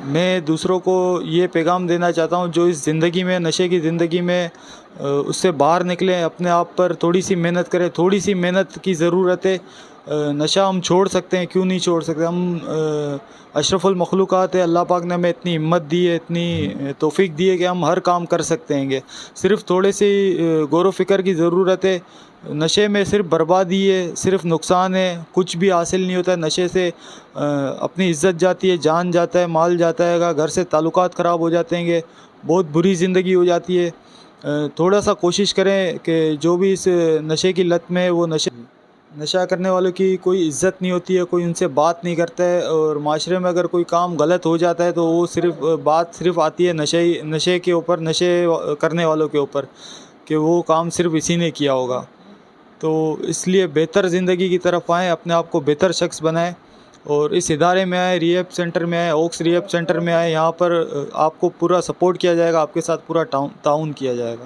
میں دوسروں کو یہ پیغام دینا چاہتا ہوں جو اس زندگی میں نشے کی زندگی میں اس سے باہر نکلیں، اپنے آپ پر تھوڑی سی محنت کریں، تھوڑی سی محنت کی ضرورت ہے۔ نشہ ہم چھوڑ سکتے ہیں، کیوں نہیں چھوڑ سکتے؟ ہم اشرف المخلوقات ہے، اللہ پاک نے ہمیں اتنی ہمت دی ہے، اتنی توفیق دی ہے کہ ہم ہر کام کر سکتے ہیں گے، صرف تھوڑے سی غور و فکر کی ضرورت ہے۔ نشے میں صرف بربادی ہے، صرف نقصان ہے، کچھ بھی حاصل نہیں ہوتا ہے نشے سے۔ اپنی عزت جاتی ہے، جان جاتا ہے، مال جاتا ہے گا، گھر سے تعلقات خراب ہو جاتے ہیں گے، بہت بری زندگی ہو جاتی ہے۔ تھوڑا سا کوشش کریں کہ جو بھی اس نشے کی لت میں وہ نشہ کرنے والوں کی کوئی عزت نہیں ہوتی ہے، کوئی ان سے بات نہیں کرتا ہے، اور معاشرے میں اگر کوئی کام غلط ہو جاتا ہے تو وہ صرف آتی ہے نشے کے اوپر، نشے کرنے والوں کے اوپر، کہ وہ کام صرف اسی نے کیا ہوگا۔ تو اس لیے بہتر زندگی کی طرف آئیں، اپنے آپ کو بہتر شخص بنائیں، اور اس ادارے میں آئیں، ریہیب سینٹر میں آئیں، اوکس ریہیب سینٹر میں آئیں۔ یہاں پر آپ کو پورا سپورٹ کیا جائے گا، آپ کے ساتھ پورا تعاون کیا جائے گا۔